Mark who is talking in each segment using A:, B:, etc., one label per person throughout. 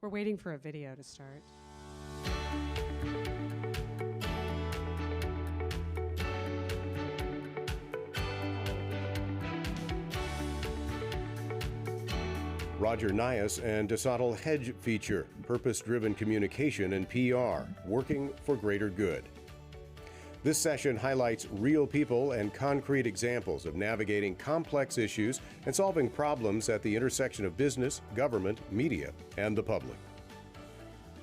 A: We're waiting for a video to start.
B: Roger Nias and DeSoto Hedge feature, Purpose-Driven Communication and PR, Working for Greater Good. This session highlights real people and concrete examples of navigating complex issues and solving problems at the intersection of business, government, media, and the public.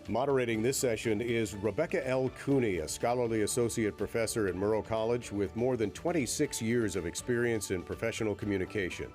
B: Moderating this session is Rebecca L. Cooney, a scholarly associate professor at Murrow College with more than 26 years of experience in professional communication.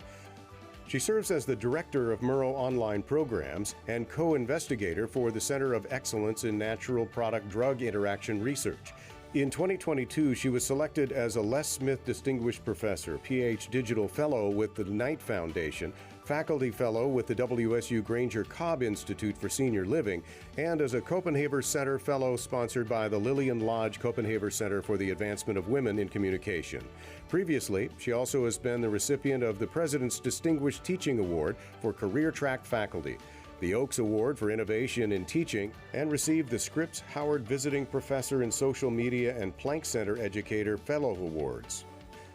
B: She serves as the director of Murrow Online Programs and co-investigator for the Center of Excellence in Natural Product Drug Interaction Research. In 2022, she was selected as a Les Smith Distinguished Professor, PH Digital Fellow with the Knight Foundation, Faculty Fellow with the WSU Granger Cobb Institute for Senior Living, and as a Copenhagen Center Fellow sponsored by the Lillian Lodge Copenhagen Center for the Advancement of Women in Communication. Previously, she also has been the recipient of the President's Distinguished Teaching Award for Career Track Faculty, the Oaks Award for Innovation in Teaching, and received the Scripps Howard Visiting Professor in Social Media and Planck Center Educator Fellow Awards.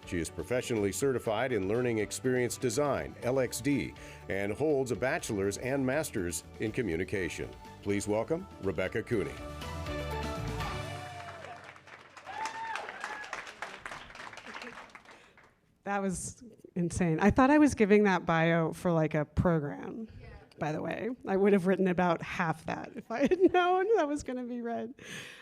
B: She is professionally certified in Learning Experience Design, LXD, and holds a bachelor's and master's in communication. Please welcome Rebecca Cooney.
A: That was insane. I thought I was giving that bio for like a program. By the way, I would have written about half that if I had known that was going to be read.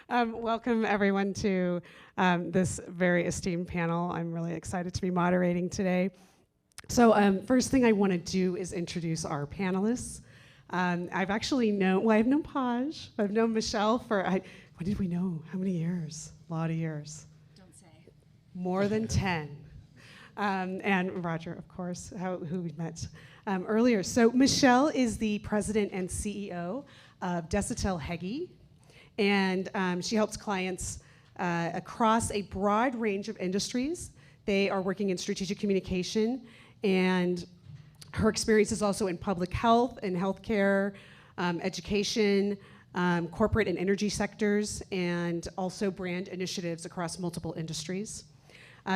A: Welcome everyone to this very esteemed panel. I'm really excited to be moderating today. So first thing I want to do is introduce our panelists. I've actually known, I've known Paj, I've known Michelle for, when did we know? How many years? A lot of years.
C: Don't say.
A: More than 10. And Roger, of course, who we met earlier. So Michelle is the president and CEO of Desautels Hegi, and she helps clients across a broad range of industries. They are working in strategic communication, and her experience is also in public health and healthcare, education, corporate and energy sectors, and also brand initiatives across multiple industries.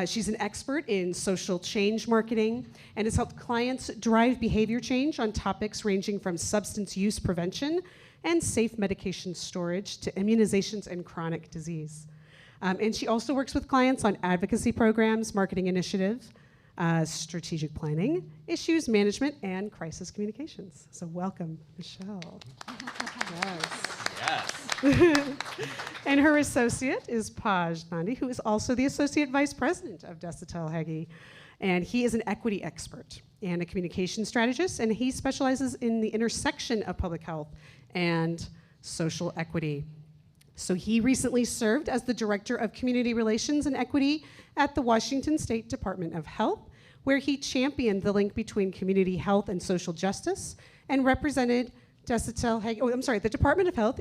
A: She's an expert in social change marketing and has helped clients drive behavior change on topics ranging from substance use prevention and safe medication storage to immunizations and chronic disease. And she also works with clients on advocacy programs, marketing initiatives, strategic planning, issues management, and crisis communications. So welcome, Michelle.
D: Yes.
A: And her associate is Paj Nandi, who is also the Associate Vice President of Desautels Hegi. And he is an equity expert and a communication strategist, and he specializes in the intersection of public health and social equity. So he recently served as the Director of Community Relations and Equity at the Washington State Department of Health, where he championed the link between community health and social justice and represented the Department of Health,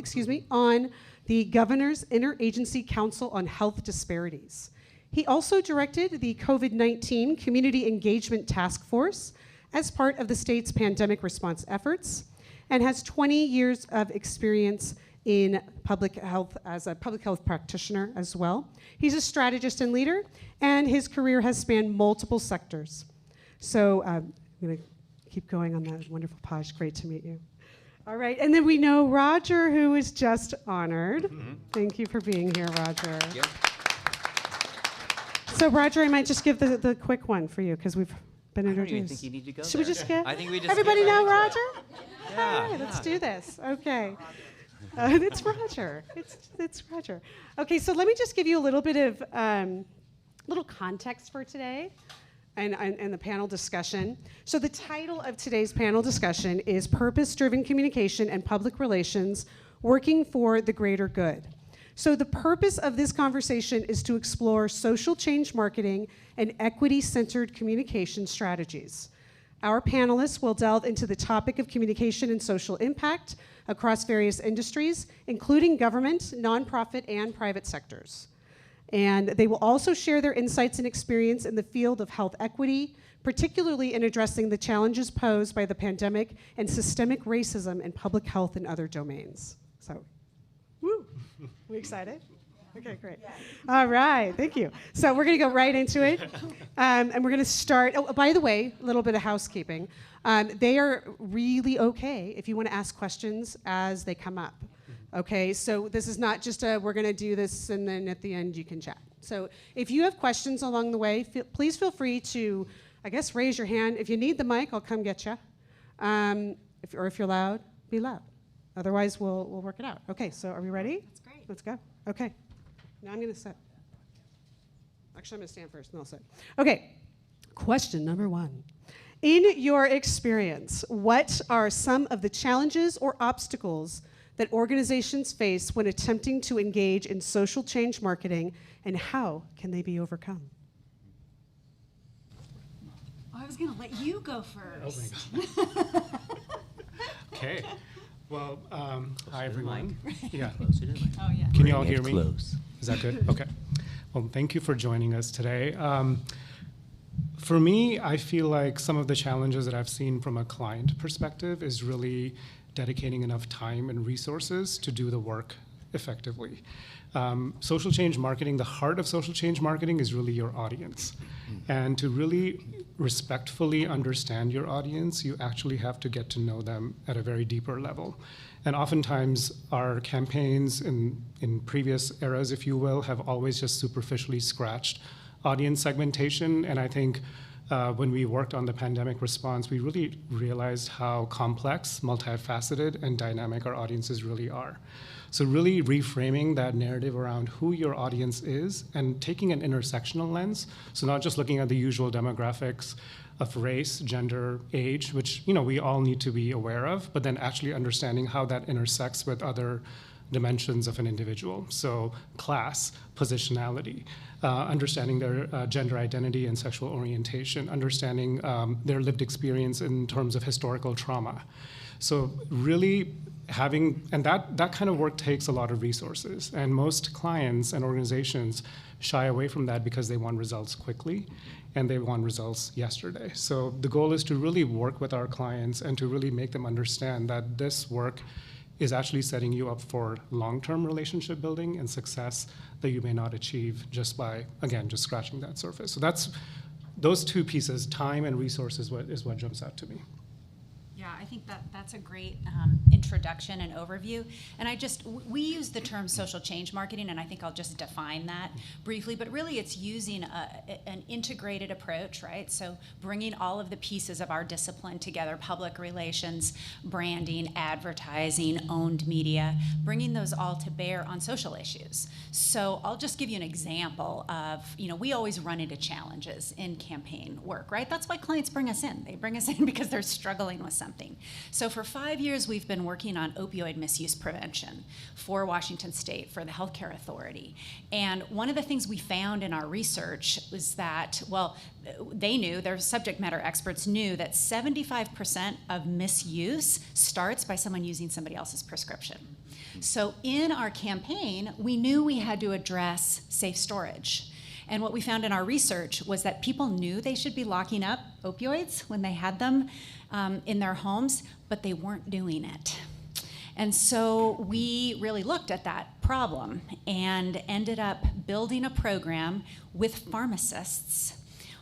A: on the Governor's Interagency Council on Health Disparities. He also directed the COVID-19 Community Engagement Task Force as part of the state's pandemic response efforts and has 20 years of experience in public health as a public health practitioner as well. He's a strategist and leader, and his career has spanned multiple sectors. So I'm going to keep going on that. Wonderful, Paj. Great to meet you. All right, and then we know Roger, who is just honored. Mm-hmm. Thank you for being here, Roger.
D: Yep.
A: So, Roger, I might just give the quick one for you because we've been introduced.
D: I don't even think you need to go
A: Should
D: there.
A: we just get?
D: I think we just
A: everybody know Roger?
D: Yeah.
A: All right, let's do this. Okay. It's Roger. It's Roger. Okay, so let me just give you a little bit of little context for today. And the panel discussion. So the title of today's panel discussion is Purpose-Driven Communication and Public Relations, Working for the Greater Good. So the purpose of this conversation is to explore social change marketing and equity-centered communication strategies. Our panelists will delve into the topic of communication and social impact across various industries, including government, nonprofit, and private sectors. And they will also share their insights and experience in the field of health equity, particularly in addressing the challenges posed by the pandemic and systemic racism in public health and other domains. So, woo, we excited? Okay, great. All right, thank you. So we're going to go right into it, and we're going to start. Oh, by the way, a little bit of housekeeping. They are really okay if you want to ask questions as they come up. Okay, so this is not just we're going to do this and then at the end you can chat. So if you have questions along the way, please feel free to, I guess, raise your hand. If you need the mic, I'll come get you. If you're loud, be loud. Otherwise, we'll work it out. Okay, so are we ready?
C: That's great.
A: Let's go. Okay. Now I'm going to sit. Actually, I'm going to stand first, and I'll sit. Okay. Question number 1. In your experience, what are some of the challenges or obstacles that organizations face when attempting to engage in social change marketing, and how can they be overcome?
C: Oh, I was going to let you go first.
D: Oh my God. Okay. Well, hi everyone. Yeah.
C: Oh, yeah.
D: Can you all hear me?
E: Close.
D: Is that good? Okay. Well, thank you for joining us today. For me, I feel like some of the challenges that I've seen from a client perspective is really dedicating enough time and resources to do the work effectively. Social change marketing, the heart of social change marketing is really your audience. And to really respectfully understand your audience, you actually have to get to know them at a very deeper level. And oftentimes our campaigns in previous eras, if you will, have always just superficially scratched audience segmentation. And I think when we worked on the pandemic response, we really realized how complex, multifaceted, and dynamic our audiences really are. So really reframing that narrative around who your audience is and taking an intersectional lens. So not just looking at the usual demographics of race, gender, age, which we all need to be aware of, but then actually understanding how that intersects with other dimensions of an individual. So class, positionality, understanding their gender identity and sexual orientation, understanding their lived experience in terms of historical trauma. So really having, and that kind of work takes a lot of resources. And most clients and organizations shy away from that because they want results quickly and they want results yesterday. So the goal is to really work with our clients and to really make them understand that this work is actually setting you up for long-term relationship building and success that you may not achieve just by, again, just scratching that surface. So that's those two pieces, time and resources, is what jumps out to me.
C: Yeah, I think that's a great introduction and overview. And we use the term social change marketing, and I think I'll just define that briefly, but really it's using an integrated approach, right? So bringing all of the pieces of our discipline together, public relations, branding, advertising, owned media, bringing those all to bear on social issues. So I'll just give you an example of, we always run into challenges in campaign work, right? That's why clients bring us in. They bring us in because they're struggling with something. So for 5 years, we've been working on opioid misuse prevention for Washington State, for the Healthcare Authority. And one of the things we found in our research was that, they knew, their subject matter experts knew that 75% of misuse starts by someone using somebody else's prescription. So in our campaign, we knew we had to address safe storage. And what we found in our research was that people knew they should be locking up opioids when they had them in their homes, but they weren't doing it. And so we really looked at that problem and ended up building a program with pharmacists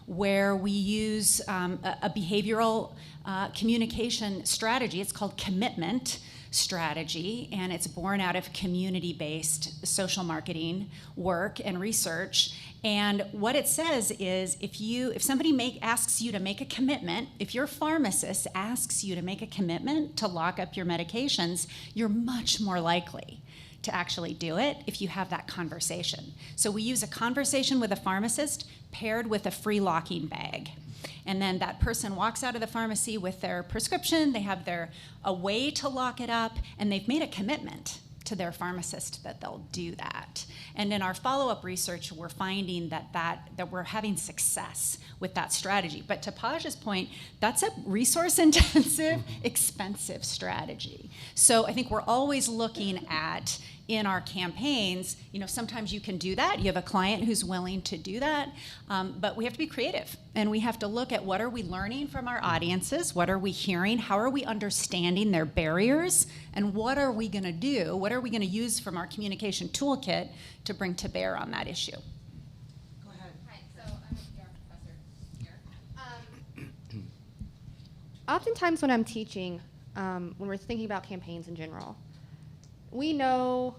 C: where we use a behavioral communication strategy. It's called commitment strategy, and it's born out of community-based social marketing work and research. And what it says is if somebody asks you to make a commitment, if your pharmacist asks you to make a commitment to lock up your medications, you're much more likely to actually do it if you have that conversation. So we use a conversation with a pharmacist paired with a free locking bag. And then that person walks out of the pharmacy with their prescription, they have a way to lock it up, and they've made a commitment to their pharmacist that they'll do that. And in our follow-up research, we're finding that we're having success with that strategy. But to Paj's point, that's a resource-intensive, expensive strategy. So I think we're always looking at in our campaigns, sometimes you can do that. You have a client who's willing to do that, but we have to be creative, and we have to look at what are we learning from our audiences, what are we hearing, how are we understanding their barriers, and what are we going to do, what are we going to use from our communication toolkit to bring to bear on that issue.
A: Go ahead.
E: Hi, so I'm a PR professor here. Oftentimes when I'm teaching, when we're thinking about campaigns in general, we know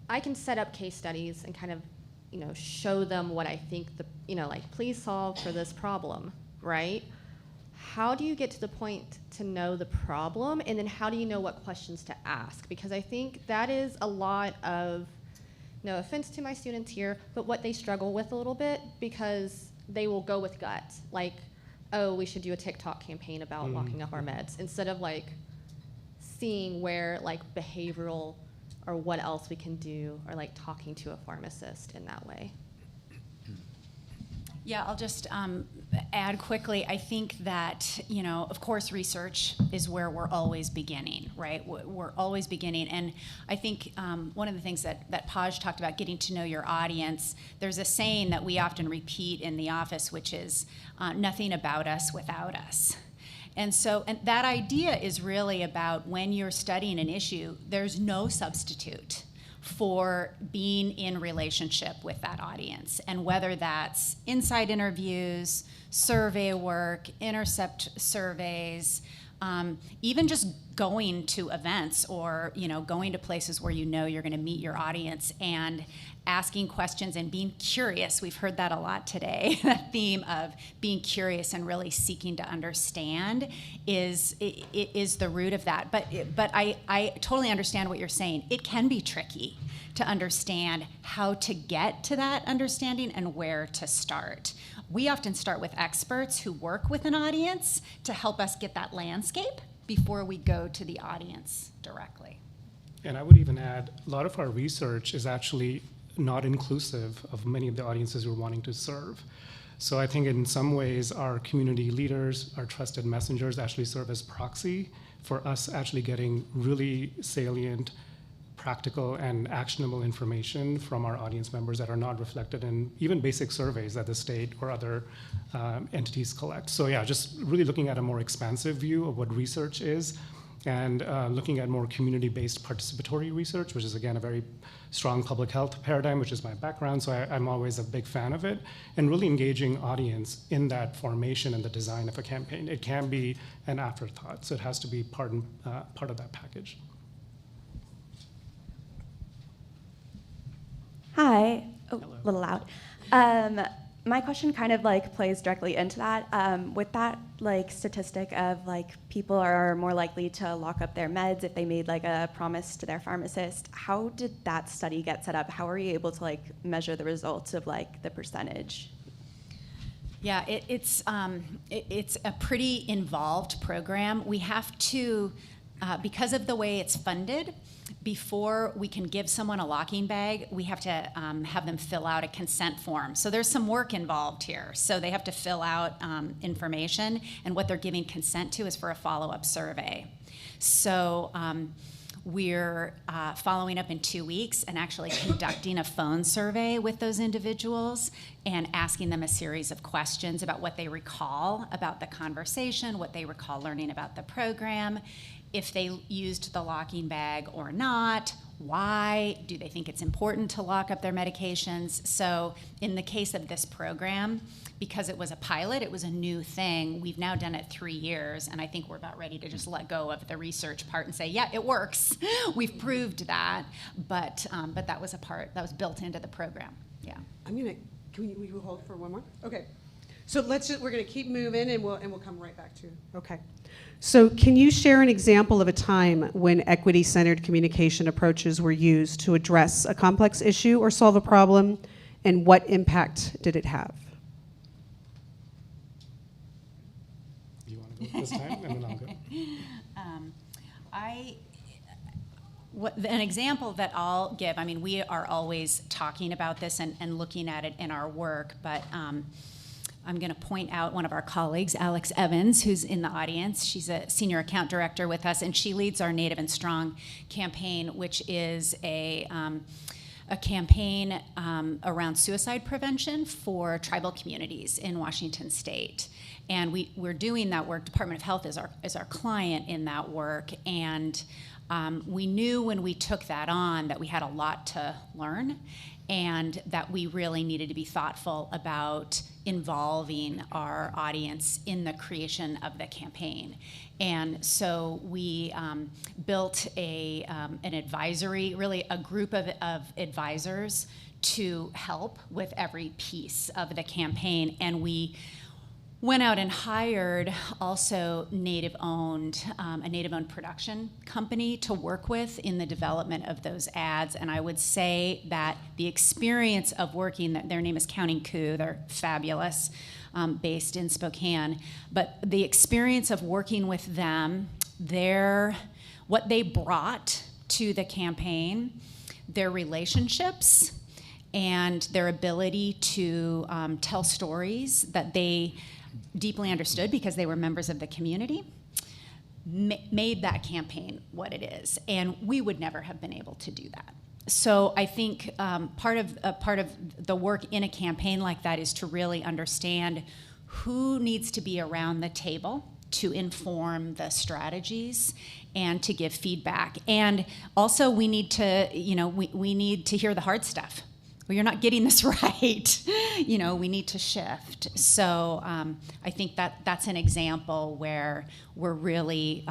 E: I can set up case studies and kind of, show them what I think please solve for this problem, right? How do you get to the point to know the problem, and then how do you know what questions to ask? Because I think that is a lot of, no offense to my students here, but what they struggle with a little bit, because they will go with gut, like, oh, we should do a TikTok campaign about locking up our meds, instead of seeing where behavioral or what else we can do, or talking to a pharmacist in that way.
C: Yeah, I'll just add quickly. I think that, of course, research is where we're always beginning, right? We're always beginning. And I think one of the things that Paj talked about, getting to know your audience, there's a saying that we often repeat in the office, which is nothing about us without us. And that idea is really about when you're studying an issue, there's no substitute for being in relationship with that audience. And whether that's insight interviews, survey work, intercept surveys, even just going to events or going to places where you're going to meet your audience and asking questions and being curious. We've heard that a lot today. That theme of being curious and really seeking to understand is the root of that. But I totally understand what you're saying. It can be tricky to understand how to get to that understanding and where to start. We often start with experts who work with an audience to help us get that landscape before we go to the audience directly.
D: And I would even add, a lot of our research is actually not inclusive of many of the audiences we're wanting to serve. So I think in some ways our community leaders, our trusted messengers actually serve as proxy for us actually getting really salient, practical, and actionable information from our audience members that are not reflected in even basic surveys that the state or other entities collect. So yeah, just really looking at a more expansive view of what research is, and looking at more community-based participatory research, which is again a very strong public health paradigm, which is my background, so I'm always a big fan of it, and really engaging audience in that formation and the design of a campaign. It can be an afterthought, so it has to be part of that package.
F: Hi. Oh,
D: Hello.
F: a little loud. My question kind of plays directly into that. With that statistic of people are more likely to lock up their meds if they made a promise to their pharmacist, how did that study get set up? How are you able to measure the results of the percentage?
C: Yeah, it's a pretty involved program. We have to, because of the way it's funded, before we can give someone a locking bag, we have to have them fill out a consent form. So there's some work involved here. So they have to fill out information, and what they're giving consent to is for a follow-up survey. So we're following up in 2 weeks and actually conducting a phone survey with those individuals and asking them a series of questions about what they recall about the conversation, what they recall learning about the program, if they used the locking bag or not, why, do they think it's important to lock up their medications? So in the case of this program, because it was a pilot, it was a new thing, we've now done it 3 years, and I think we're about ready to just let go of the research part and say, yeah, it works. We've proved that, but that was a part that was built into the program. Yeah.
A: Can we hold for one more? Okay. So we're going to keep moving, and we'll come right back to. Okay. So can you share an example of a time when equity-centered communication approaches were used to address a complex issue or solve a problem, and what impact did it have?
D: You want to go this time, and then I'll go.
C: An example that I'll give, we are always talking about this and looking at it in our work, but I'm going to point out one of our colleagues, Alex Evans, who's in the audience. She's a senior account director with us, and she leads our Native and Strong campaign, which is a campaign around suicide prevention for tribal communities in Washington State. And we're doing that work. Department of Health is our client in that work. And we knew when we took that on that we had a lot to learn, and that we really needed to be thoughtful about involving our audience in the creation of the campaign. And so we built an advisory, really a group of advisors to help with every piece of the campaign. And we went out and hired also a native-owned production company to work with in the development of those ads. And I would say that the experience of working, their name is Counting Coup, they're fabulous, based in Spokane. But the experience of working with them, what they brought to the campaign, their relationships, and their ability to tell stories that they deeply understood because they were members of the community, made that campaign what it is. And we would never have been able to do that. So I think part of the work in a campaign like that is to really understand who needs to be around the table to inform the strategies and to give feedback. And also we need to, we need to hear the hard stuff. Well, you're not getting this right. We need to shift. So I think that's an example where we're really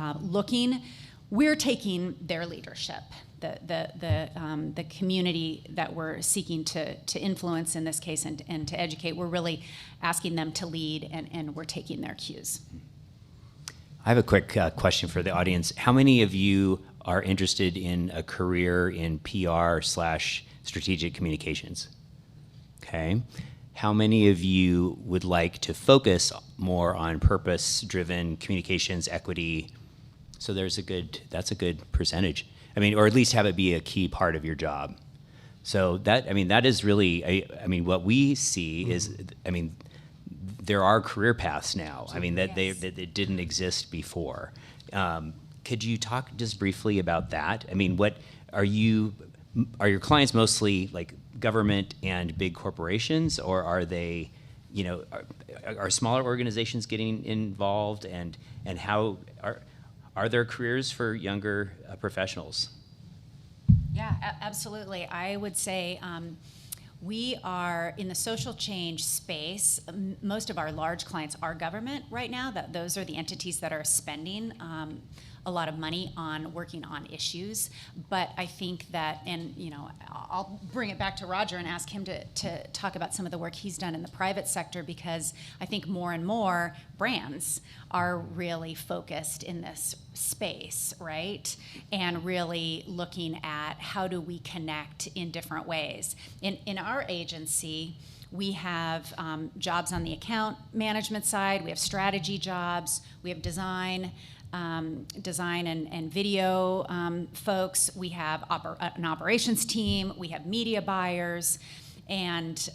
C: we're taking their leadership, the community that we're seeking to influence in this case and to educate. We're really asking them to lead, and we're taking their cues.
G: I have a quick question for the audience. How many of you are interested in a career in PR/strategic communications? Okay. How many of you would like to focus more on purpose-driven communications, equity? So that's a good percentage. Or at least have it be a key part of your job. So that is really, what we see is, there are career paths now. That didn't exist before. Could you talk just briefly about that? What are your clients mostly like government and big corporations, or are they, are smaller organizations getting involved, and how are there careers for younger professionals?
C: Yeah, absolutely. I would say we are in the social change space. Most of our large clients are government right now. Those are the entities that are spending a lot of money on working on issues. But I think that, and I'll bring it back to Roger and ask him to talk about some of the work he's done in the private sector, because I think more and more brands are really focused in this space, right? And really looking at how do we connect in different ways. In our agency, we have jobs on the account management side, we have strategy jobs, we have design and video folks, we have an operations team, we have media buyers, and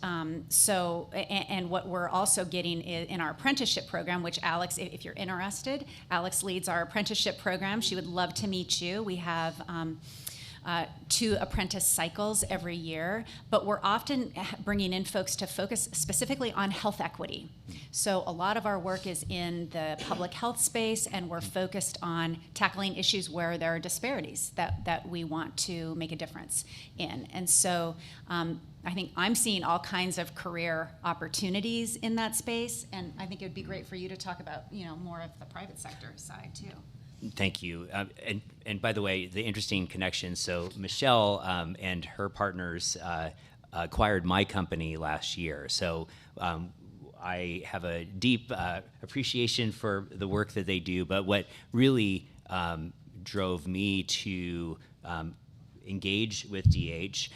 C: what we're also getting in our apprenticeship program, which Alex, if you're interested, Alex leads our apprenticeship program. She would love to meet you. We have 2 apprentice cycles every year, but we're often bringing in folks to focus specifically on health equity. So a lot of our work is in the public health space, and we're focused on tackling issues where there are disparities that we want to make a difference in. And so I think I'm seeing all kinds of career opportunities in that space, and I think it would be great for you to talk about more of the private sector side too.
G: Thank you. And by the way, the interesting connection, so Michelle and her partners acquired my company last year. So I have a deep appreciation for the work that they do, but what really drove me to engage with DH.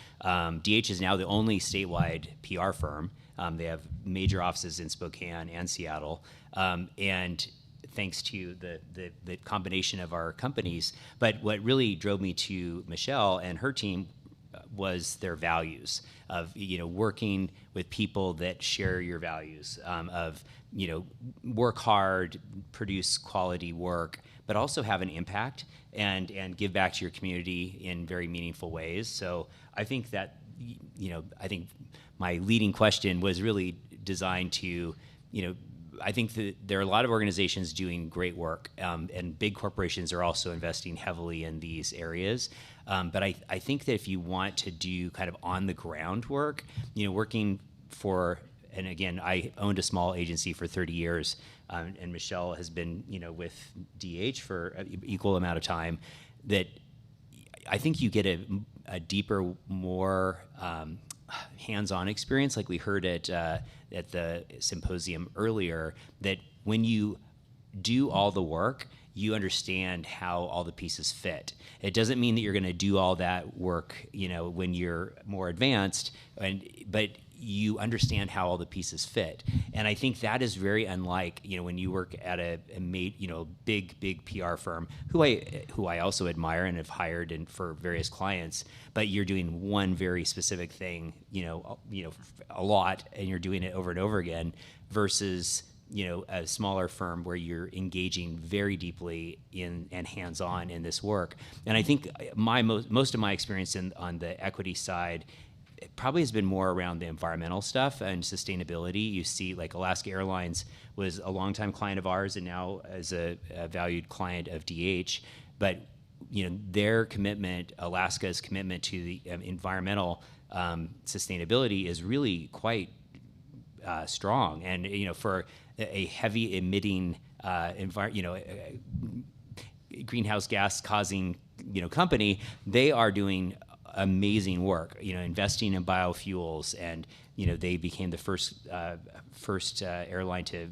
G: DH is now the only statewide PR firm. They have major offices in Spokane and Seattle. And thanks to the combination of our companies. But what really drove me to Michelle and her team was their values of, working with people that share your values, of, work hard, produce quality work, but also have an impact and give back to your community in very meaningful ways. So I think that, I think my leading question was really designed to, I think that there are a lot of organizations doing great work, and big corporations are also investing heavily in these areas. But I think that if you want to do kind of on the ground work, working for, and again, I owned a small agency for 30 years, and Michelle has been, with DH for an equal amount of time, that I think you get a deeper, more hands-on experience, like we heard at the symposium earlier, that when you do all the work, you understand how all the pieces fit. It doesn't mean that you're going to do all that work, when you're more advanced, but you understand how all the pieces fit. And I think that is very unlike, when you work at a big PR firm, who I also admire and have hired for various clients, but you're doing one very specific thing, a lot, and you're doing it over and over again, versus a smaller firm where you're engaging very deeply in and hands-on in this work. And I think most of my experience on the equity side, it probably has been more around the environmental stuff and sustainability. You see, like Alaska Airlines was a longtime client of ours and now is a valued client of DH. But their commitment, Alaska's commitment to the environmental sustainability is really quite strong. And for a heavy emitting greenhouse gas causing company, they are doing amazing work, investing in biofuels, and they became the first airline to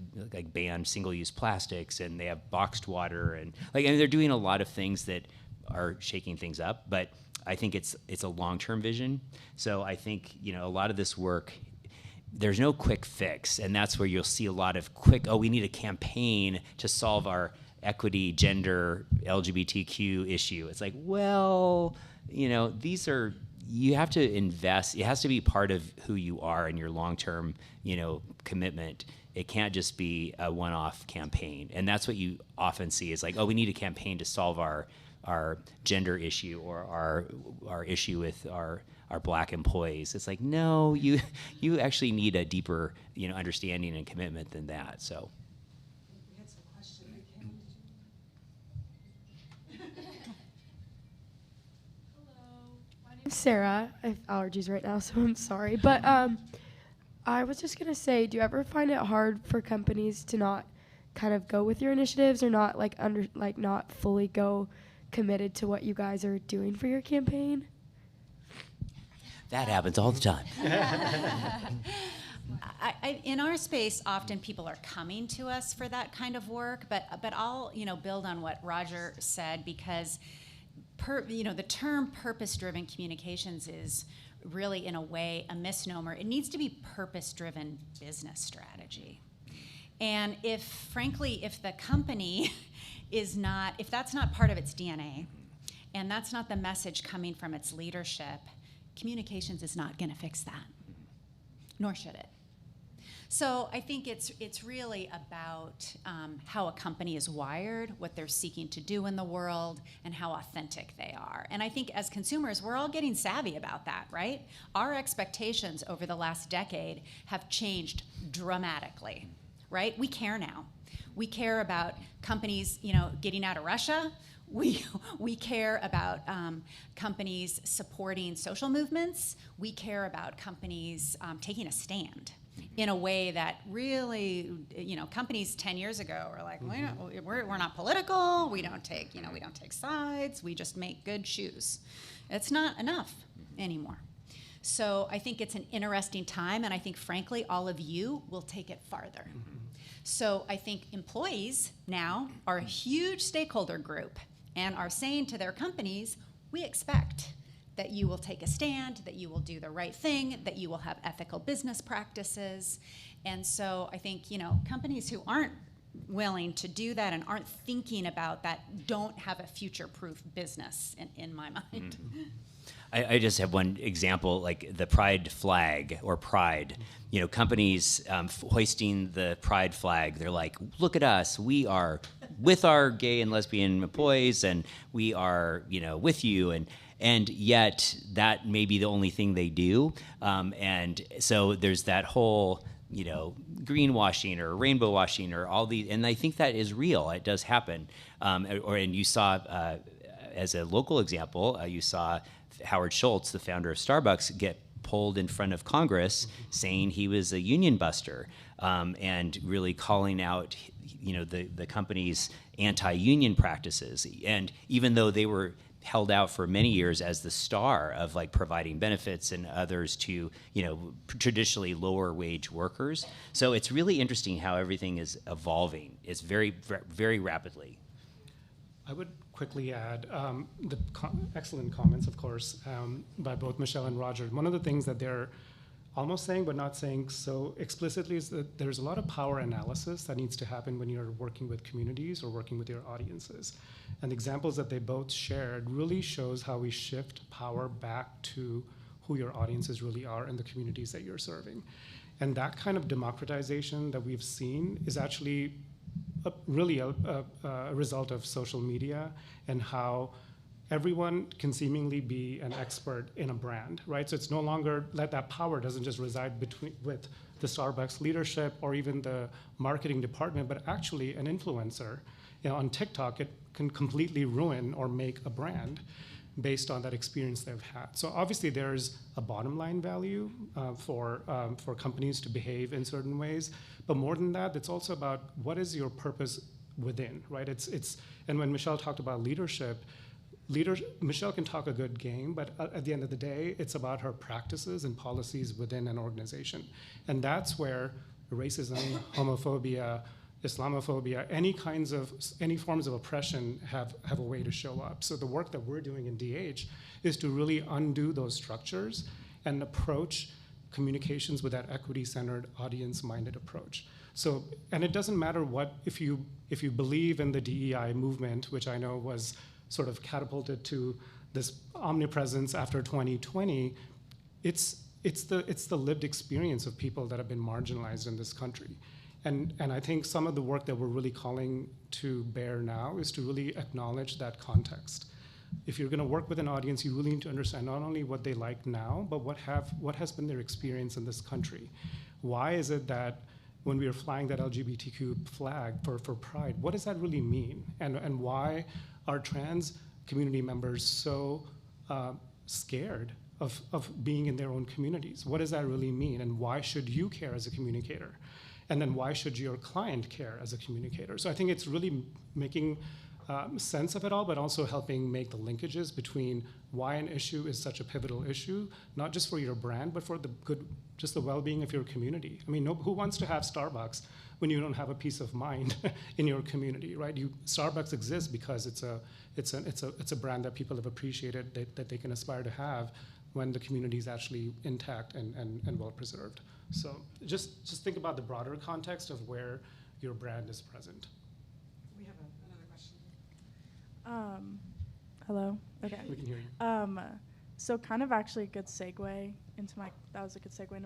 G: ban single-use plastics, and they have boxed water, and they're doing a lot of things that are shaking things up. But I think it's a long-term vision. So I think a lot of this work, there's no quick fix, and that's where you'll see a lot of we need a campaign to solve our equity, gender, LGBTQ issue. It's like, well, these are, you have to invest. It has to be part of who you are and your long-term, commitment. It can't just be a one-off campaign. And that's what you often see is like, we need a campaign to solve our gender issue or our issue with our Black employees. It's like, no, you actually need a deeper, understanding and commitment than that. So.
A: We had some question.
H: My name's Sarah. I have allergies right now, so I'm sorry. But I was just gonna say, do you ever find it hard for companies to not kind of go with your initiatives, or not not fully go committed to what you guys are doing for your campaign?
G: That happens all the time.
C: In our space, often people are coming to us for that kind of work, but I'll build on what Roger said, because the term purpose-driven communications is really, in a way, a misnomer. It needs to be purpose-driven business strategy. And if the company if that's not part of its DNA, and that's not the message coming from its leadership, communications is not going to fix that, nor should it. So I think it's really about how a company is wired, what they're seeking to do in the world, and how authentic they are. And I think as consumers, we're all getting savvy about that, right? Our expectations over the last decade have changed dramatically, right? We care now. We care about companies, getting out of Russia. We care about companies supporting social movements. We care about companies taking a stand in a way that really, companies 10 years ago were like, we're not political. We don't take sides. We just make good shoes. It's not enough anymore. So I think it's an interesting time, and I think, frankly, all of you will take it farther. So I think employees now are a huge stakeholder group and are saying to their companies, we expect that you will take a stand, that you will do the right thing, that you will have ethical business practices. And so I think, companies who aren't willing to do that and aren't thinking about that don't have a future-proof business in my mind.
G: I just have one example, like the pride flag or pride. You know, companies hoisting the pride flag, they're like, look at us, we are with our gay and lesbian employees, and we are, you know, with you. And yet that may be the only thing they do. And so there's that whole, you know, greenwashing or rainbow washing or all these, and I think that is real. It does happen. And you saw, as a local example, you saw Howard Schultz, the founder of Starbucks, get pulled in front of Congress saying he was a union buster, and really calling out, you know, the company's anti-union practices. And even though they were held out for many years as the star of like providing benefits and others to, you know, traditionally lower wage workers. So it's really interesting how everything is evolving. It's very, very rapidly.
D: I would quickly add the excellent comments, of course, by both Michelle and Roger. One of the things that they're almost saying but not saying so explicitly is that there's a lot of power analysis that needs to happen when you're working with communities or working with your audiences. And the examples that they both shared really shows how we shift power back to who your audiences really are and the communities that you're serving. And that kind of democratization that we've seen is actually really a result of social media and how everyone can seemingly be an expert in a brand, right? So it's no longer that power doesn't just reside with the Starbucks leadership or even the marketing department, but actually an influencer. You know, on TikTok, it can completely ruin or make a brand based on that experience they've had. So obviously there's a bottom line value for companies to behave in certain ways, but more than that, it's also about what is your purpose within, right? And when Michelle talked about leadership, Michelle can talk a good game, but at the end of the day, it's about her practices and policies within an organization. And that's where racism, homophobia, Islamophobia, any forms of oppression have a way to show up. So the work that we're doing in DH is to really undo those structures and approach communications with that equity-centered, audience-minded approach. So, and it doesn't matter if you believe in the DEI movement, which I know was sort of catapulted to this omnipresence after 2020, it's the lived experience of people that have been marginalized in this country. And I think some of the work that we're really calling to bear now is to really acknowledge that context. If you're going to work with an audience, you really need to understand not only what they like now, but what has been their experience in this country. Why is it that when we are flying that LGBTQ flag for Pride, what does that really mean? And why are trans community members so scared of being in their own communities? What does that really mean? And why should you care as a communicator? And then why should your client care as a communicator? So I think it's really making sense of it all, but also helping make the linkages between why an issue is such a pivotal issue, not just for your brand, but for just the well-being of your community. I mean, who wants to have Starbucks when you don't have a peace of mind in your community, right? Starbucks exists because it's a brand that people have appreciated that they can aspire to have when the community is actually intact and well preserved. So just think about the broader context of where your brand is present.
A: We have another question.
I: Hello. Okay.
D: We can hear you.
I: So kind of actually a good segue into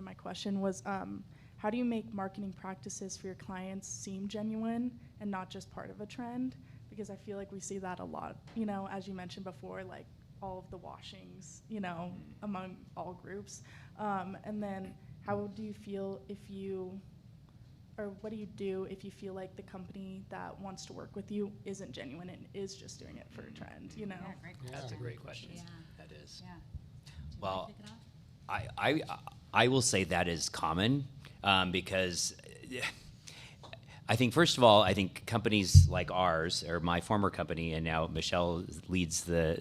I: my question was, how do you make marketing practices for your clients seem genuine and not just part of a trend? Because I feel like we see that a lot, you know, as you mentioned before, like all of the washings, you know, among all groups. And then how do you feel what do you do if you feel like the company that wants to work with you isn't genuine and is just doing it for a trend, you know?
C: Yeah, great question.
G: That's a great question.
C: Yeah.
G: That is.
C: Yeah.
G: Well, I will say that is common because I think, first of all, I think companies like ours, or my former company, and now Michelle leads the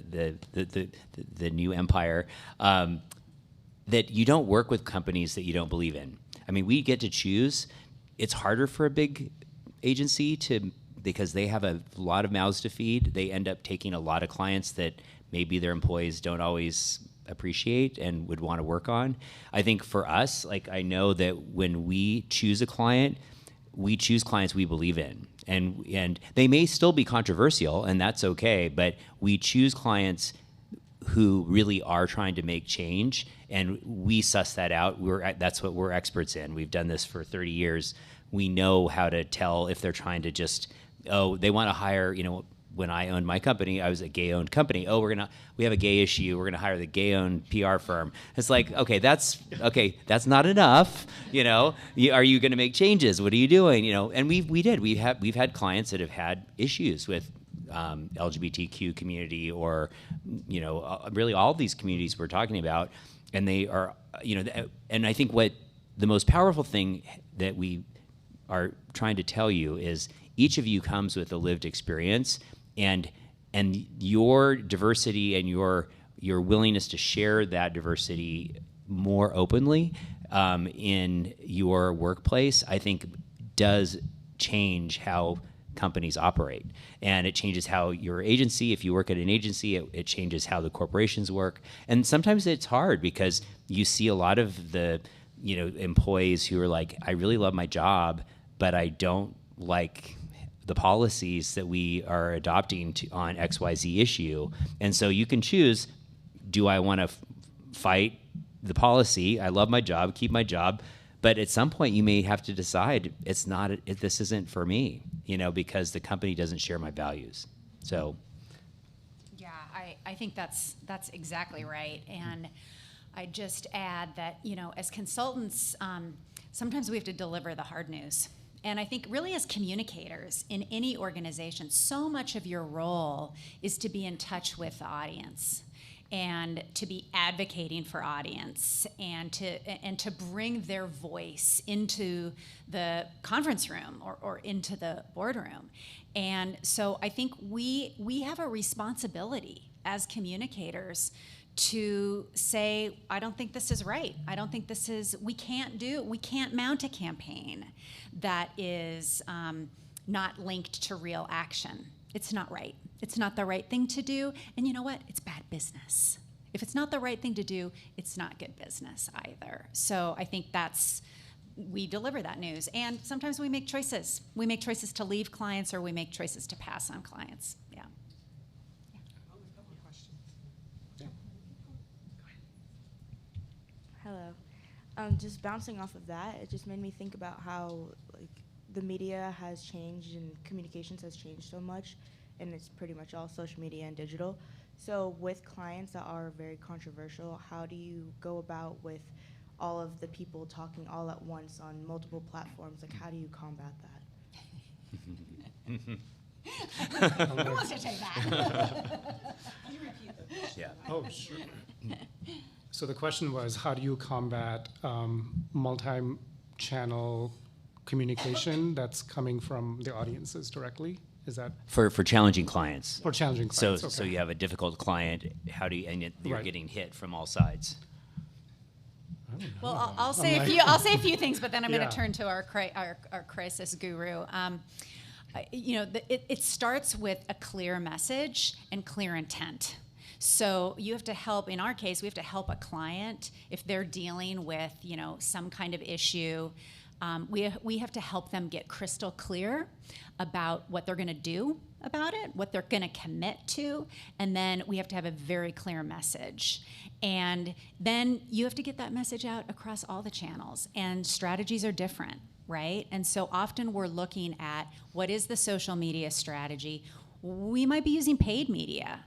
G: new empire, that you don't work with companies that you don't believe in. I mean, we get to choose. It's harder for a big agency because they have a lot of mouths to feed. They end up taking a lot of clients that maybe their employees don't always appreciate and would want to work on. I think for us, like, I know that when we choose a client, we choose clients we believe in, and they may still be controversial, and that's okay. But we choose clients who really are trying to make change, and we suss that out. That's what we're experts in. We've done this for 30 years. We know how to tell if they're trying to just, they want to hire, when I owned my company, I was a gay-owned company. We have a gay issue. We're gonna hire the gay-owned PR firm. It's like, okay, that's not enough. Are you gonna make changes? What are you doing? And we did. We've had clients that have had issues with LGBTQ community, or really all of these communities we're talking about, and they are, and I think what the most powerful thing that we are trying to tell you is each of you comes with a lived experience, and your diversity and your willingness to share that diversity more openly in your workplace, I think, does change how companies operate. And it changes how your agency, if you work at an agency, it changes how the corporations work. And sometimes it's hard because you see a lot of the employees who are like, I really love my job, but I don't like the policies that we are adopting on XYZ issue. And so you can choose, do I want to fight the policy? I love my job, keep my job. But at some point you may have to decide this isn't for me, because the company doesn't share my values. So.
C: Yeah, I think that's exactly right. And I just add that, as consultants, sometimes we have to deliver the hard news. And I think really as communicators in any organization, so much of your role is to be in touch with the audience and to be advocating for audience and to bring their voice into the conference room or into the boardroom. And so I think we have a responsibility as communicators to say, I don't think this is right. I don't think we can't mount a campaign that is not linked to real action. It's not right. It's not the right thing to do. And you know what? It's bad business. If it's not the right thing to do, it's not good business either. So I think we deliver that news. And sometimes we make choices. We make choices to leave clients, or we make choices to pass on clients. Yeah.
J: Hello. Just bouncing off of that, it just made me think about how the media has changed and communications has changed so much, and it's pretty much all social media and digital. So with clients that are very controversial, how do you go about with all of the people talking all at once on multiple platforms? How do you combat that?
C: Who wants to take that? You repeat it.
G: Yeah.
D: Oh, sure. So the question was, how do you combat multi-channel communication that's coming from the audiences directly? Is that
G: For challenging clients.
D: for challenging clients?
G: So
D: Okay.
G: you have a difficult client. You're
D: Right.
G: getting hit from all sides.
C: Well, I'll say a few things, but then I'm
D: Yeah.
C: going to turn to our crisis guru. It starts with a clear message and clear intent. So you have to help. In our case, we have to help a client if they're dealing with some kind of issue. We have to help them get crystal clear about what they're going to do about it, what they're going to commit to, and then we have to have a very clear message. And then you have to get that message out across all the channels, and strategies are different, right? And so often we're looking at what is the social media strategy. We might be using paid media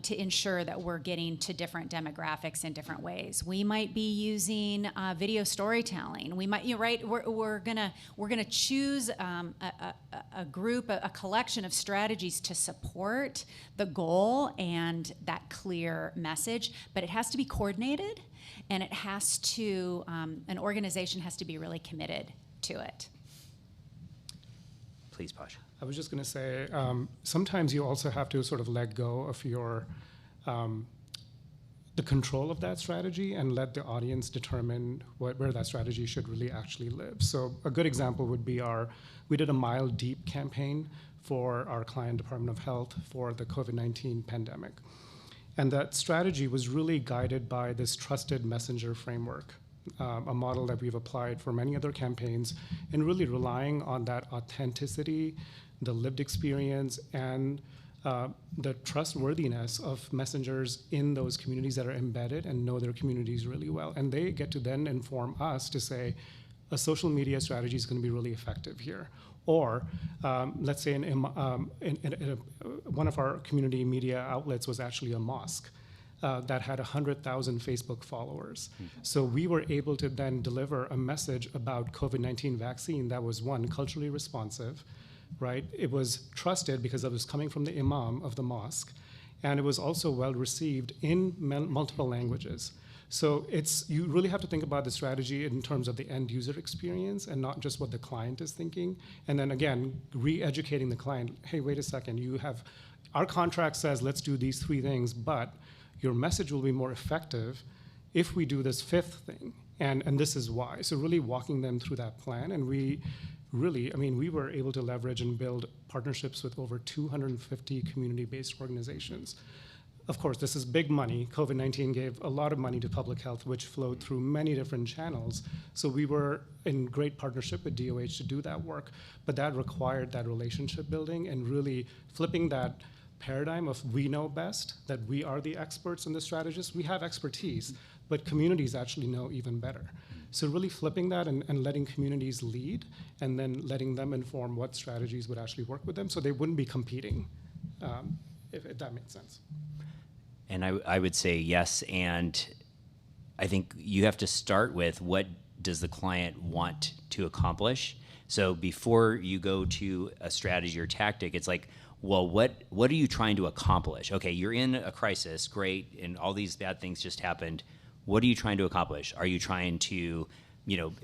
C: to ensure that we're getting to different demographics in different ways. We might be using video storytelling. We might, right? We're gonna choose a group, a collection of strategies to support the goal and that clear message. But it has to be coordinated, and it has to an organization has to be really committed to it.
G: Please, Pasha.
D: I was just going to say, sometimes you also have to sort of let go of the control of that strategy and let the audience determine where that strategy should really actually live. So a good example would be we did a Mile Deep campaign for our client, Department of Health, for the COVID-19 pandemic. And that strategy was really guided by this trusted messenger framework a model that we've applied for many other campaigns, and really relying on that authenticity, the lived experience, and the trustworthiness of messengers in those communities that are embedded and know their communities really well. And they get to then inform us to say, a social media strategy is going to be really effective here. Or let's say one of our community media outlets was actually a mosque that had 100,000 Facebook followers. So we were able to then deliver a message about COVID-19 vaccine that was, one, culturally responsive, right? It was trusted because it was coming from the imam of the mosque, and it was also well received in multiple languages. So you really have to think about the strategy in terms of the end user experience and not just what the client is thinking. And then again, re-educating the client, hey, wait a second, our contract says let's do these 3 things, but your message will be more effective if we do this 5th thing, and this is why. So really walking them through that plan, and we were able to leverage and build partnerships with over 250 community-based organizations. Of course, this is big money. COVID-19 gave a lot of money to public health, which flowed through many different channels. So we were in great partnership with DOH to do that work, but that required that relationship building and really flipping that paradigm of we know best, that we are the experts and the strategists. We have expertise, but communities actually know even better. So really flipping that and letting communities lead, and then letting them inform what strategies would actually work with them so they wouldn't be competing, if that makes sense.
G: And I would say yes, and I think you have to start with what does the client want to accomplish. So before you go to a strategy or tactic, it's like, well, what are you trying to accomplish? Okay, you're in a crisis, great, and all these bad things just happened. What are you trying to accomplish? Are you trying to,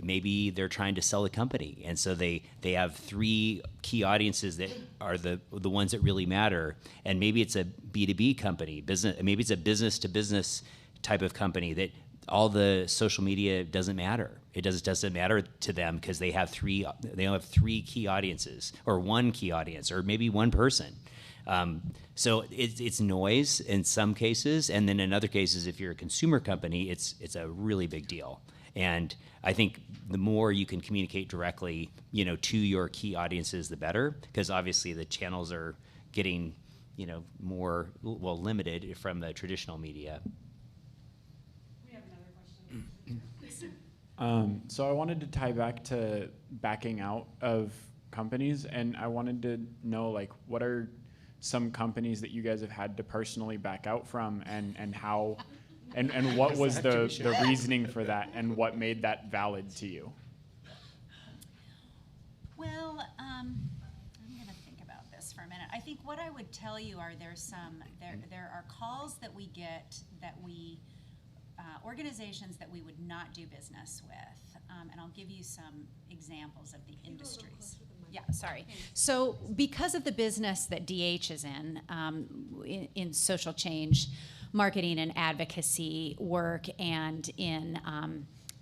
G: maybe they're trying to sell a company, and so they have 3 key audiences that are the ones that really matter, and maybe it's a B2B company, maybe it's a business to business type of company that all the social media doesn't matter. It doesn't matter to them because they have 3 key audiences, or 1 key audience, or maybe 1 person. So it's noise in some cases, and then in other cases, if you're a consumer company, it's a really big deal. And I think the more you can communicate directly, to your key audiences, the better, because obviously the channels are getting, more limited from the traditional media.
A: We have another question.
K: So I wanted to tie back to backing out of companies, and I wanted to know, what are some companies that you guys have had to personally back out from, and how, and what was the reasoning for that, and what made that valid to you?
C: Well, I'm going to think about this for a minute. I think what I would tell you are there are calls that we get that organizations that we would not do business with, and I'll give you some examples of the industries. Yeah, sorry. So because of the business that DH is in social change, marketing and advocacy work, and in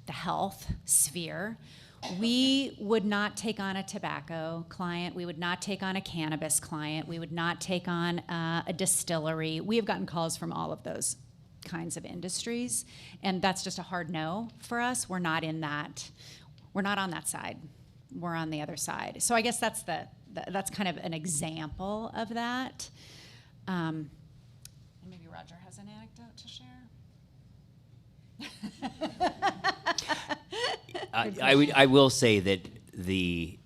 C: the health sphere, we would not take on a tobacco client. We would not take on a cannabis client. We would not take on a distillery. We have gotten calls from all of those kinds of industries, and that's just a hard no for us. We're not on that side. We're on the other side. So I guess that's kind of an example of that. And maybe Roger has an anecdote to share.
G: I will say that the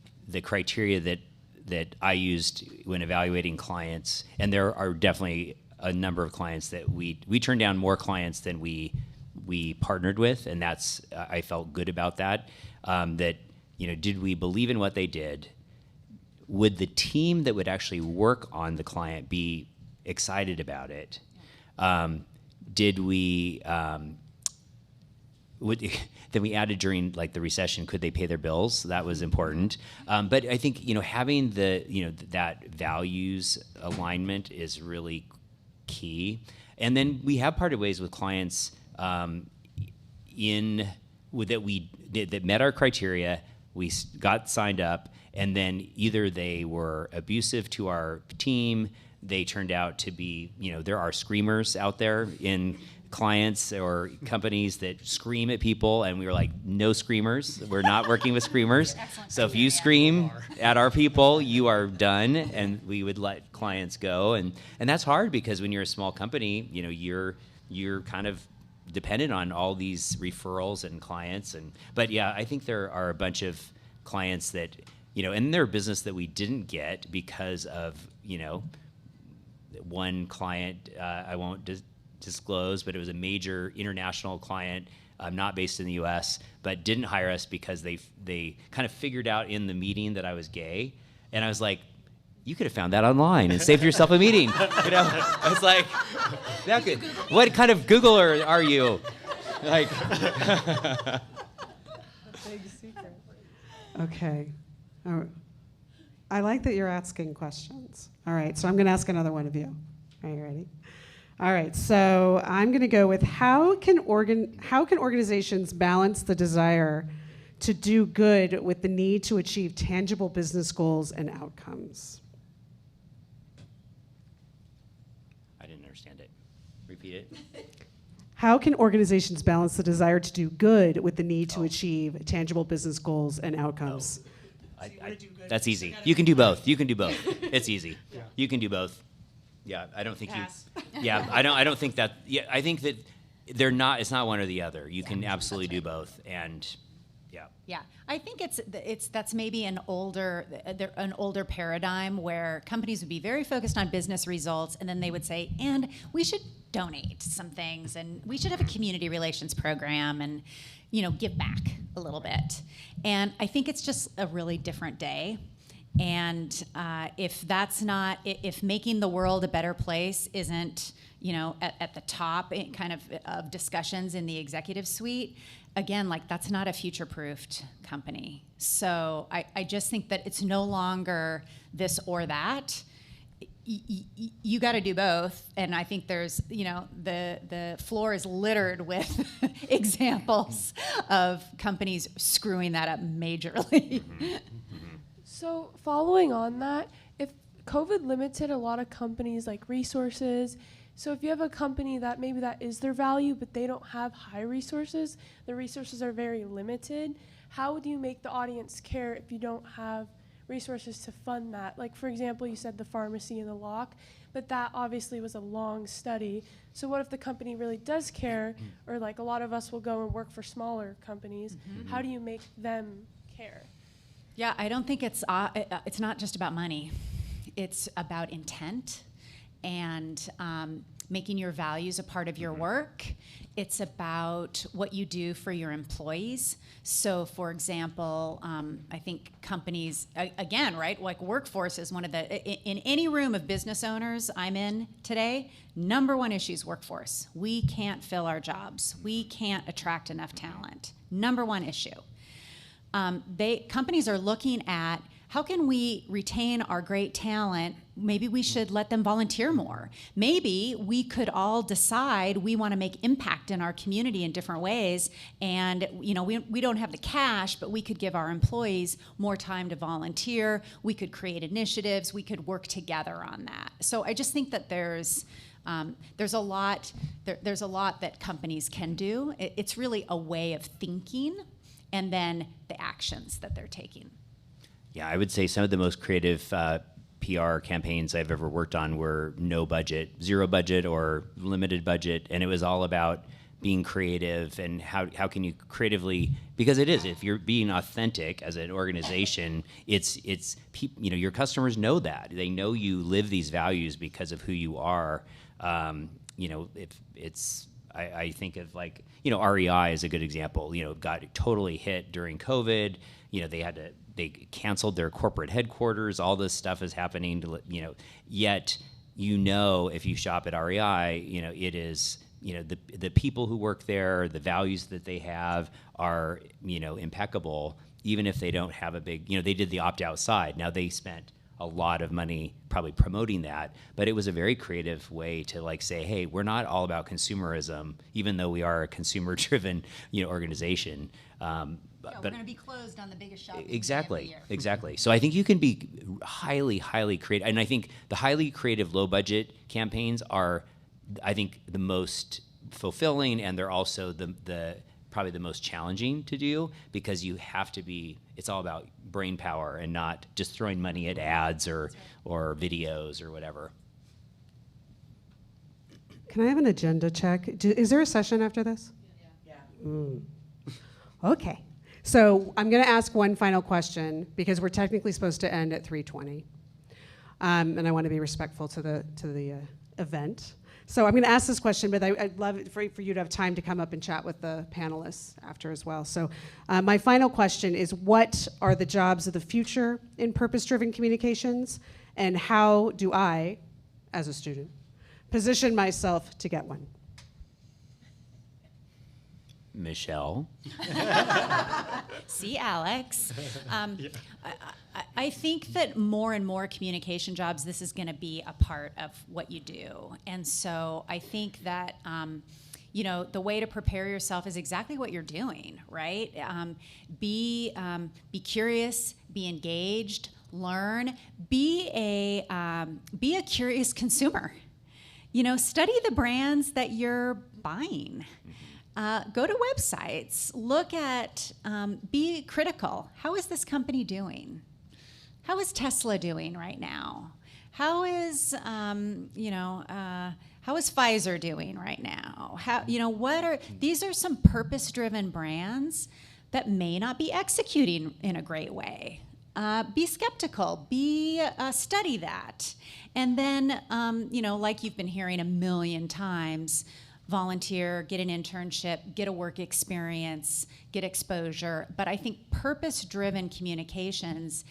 G: criteria that I used when evaluating clients, and there are definitely a number of clients that we turned down more clients than we partnered with, and that's I felt good about that. That did we believe in what they did? Would the team that would actually work on the client be excited about it? Did we? Then we added during the recession, could they pay their bills? That was important. But I think having that values alignment is really key. And then we have parted ways with clients that met our criteria. We got signed up, and then either they were abusive to our team, they turned out to be, there are screamers out there in clients or companies that scream at people, and we were like, no screamers. We're not working with screamers. So if you scream at our people, you are done, and we would let clients go. And that's hard because when you're a small company, you're kind of dependent on all these referrals and clients. But yeah, I think there are a bunch of clients that, in their business that we didn't get because of, one client, I won't disclose, but it was a major international client, not based in the U.S., but didn't hire us because they kind of figured out in the meeting that I was gay, and I was like, you could have found that online and saved yourself a meeting. I was like, that could. What kind of Googler are you? Like,
A: big secret. Okay. All right. I like that you're asking questions. All right, so I'm going to ask another one of you. Are you ready? All right, so I'm going to go with how can organizations balance the desire to do good with the need to achieve tangible business goals and outcomes?
G: I didn't understand it. Repeat it.
A: How can organizations balance the desire to do good with the need to achieve tangible business goals and outcomes?
G: That's easy. You can do both. It's easy. Yeah. You can do both. Yeah, I don't think
C: Pass.
G: I don't think that. Yeah, I think that they're not. It's not one or the other. You can absolutely do both, and yeah.
C: Yeah, I think that's maybe an older paradigm where companies would be very focused on business results, and then they would say, and we should donate some things, and we should have a community relations program, and give back a little bit. And I think it's just a really different day. And if making the world a better place isn't, at the top kind of discussions in the executive suite, again, that's not a future-proofed company. So I just think that it's no longer this or that. You got to do both, and I think there's, the floor is littered with examples of companies screwing that up majorly.
H: So following on that, if COVID limited a lot of companies like resources, so if you have a company that maybe that is their value, but they don't have high resources, the resources are very limited, how would you make the audience care if you don't have resources to fund that? Like, for example, you said the pharmacy and the lock, but that obviously was a long study. So what if the company really does care, or a lot of us will go and work for smaller companies, how do you make them care?
C: Yeah, I don't think it's not just about money. It's about intent and making your values a part of your work. It's about what you do for your employees. So, for example, I think companies, again, right, workforce is one of in any room of business owners I'm in today, number one issue is workforce. We can't fill our jobs. We can't attract enough talent. Number one issue. Companies are looking at how can we retain our great talent. Maybe we should let them volunteer more. Maybe we could all decide we want to make impact in our community in different ways, and we don't have the cash, but we could give our employees more time to volunteer. We could create initiatives. We could work together on that. So I just think that there's a lot that companies can do. It's really a way of thinking, and then the actions that they're taking.
G: Yeah, I would say some of the most creative PR campaigns I've ever worked on were no budget, zero budget, or limited budget, and it was all about being creative and how can you creatively, because it is, if you're being authentic as an organization, it's your customers know that. They know you live these values because of who you are. If it's, I think of REI is a good example. Got totally hit during COVID. They canceled their corporate headquarters. All this stuff is happening. Yet if you shop at REI, it is the people who work there, the values that they have are impeccable. Even if they don't have a big, they did the opt-out side. Now they spent a lot of money probably promoting that, but it was a very creative way to like say, hey, we're not all about consumerism, even though we are a consumer-driven, organization.
C: We're going to be closed on the biggest shopping day of the
G: Exactly,
C: year.
G: exactly. So I think you can be highly, highly creative, and I think the highly creative, low-budget campaigns are, I think, the most fulfilling, and they're also the probably the most challenging to do, because you have to be, it's all about brain power and not just throwing money at ads or videos or whatever.
A: Can I have an agenda check? Is there a session after this? Yeah. Okay. So I'm going to ask one final question, because we're technically supposed to end at 3:20, and I want to be respectful to the event. So I'm going to ask this question, but I'd love it for you to have time to come up and chat with the panelists after as well. So my final question is, what are the jobs of the future in purpose-driven communications, and how do I, as a student, position myself to get one?
G: Michelle?
C: See, Alex. I think that more and more communication jobs, this is going to be a part of what you do. And so I think that, the way to prepare yourself is exactly what you're doing, right? Be curious, be engaged, learn, be a curious consumer. Study the brands that you're buying. Go to websites, look at, be critical. How is this company doing? How is Tesla doing right now? How is, how is Pfizer doing right now? These are some purpose-driven brands that may not be executing in a great way. Be skeptical, study that. And then, like you've been hearing a million times, volunteer, get an internship, get a work experience, get exposure. But I think purpose-driven communications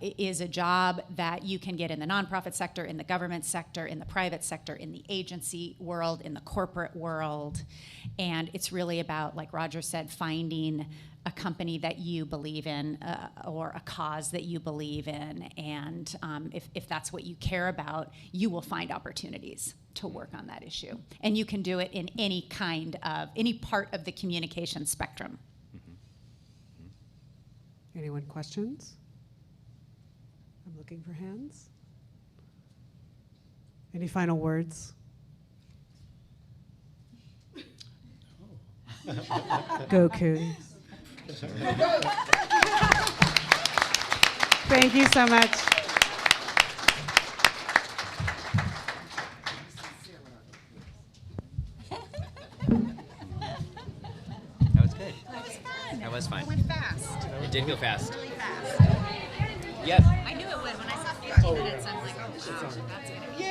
C: is a job that you can get in the nonprofit sector, in the government sector, in the private sector, in the agency world, in the corporate world. And it's really about, like Roger said, finding a company that you believe in, or a cause that you believe in. And if that's what you care about, you will find opportunities to work on that issue. And you can do it in any part of the communication spectrum.
A: Anyone questions? I'm looking for hands. Any final words? Go Cougars. Thank you so much.
G: That was good. That was fine.
C: It went fast.
G: It did go fast.
C: Really fast.
G: Yep.
C: I knew it would. When I saw 15 minutes, I'm like, oh, wow, that's going to be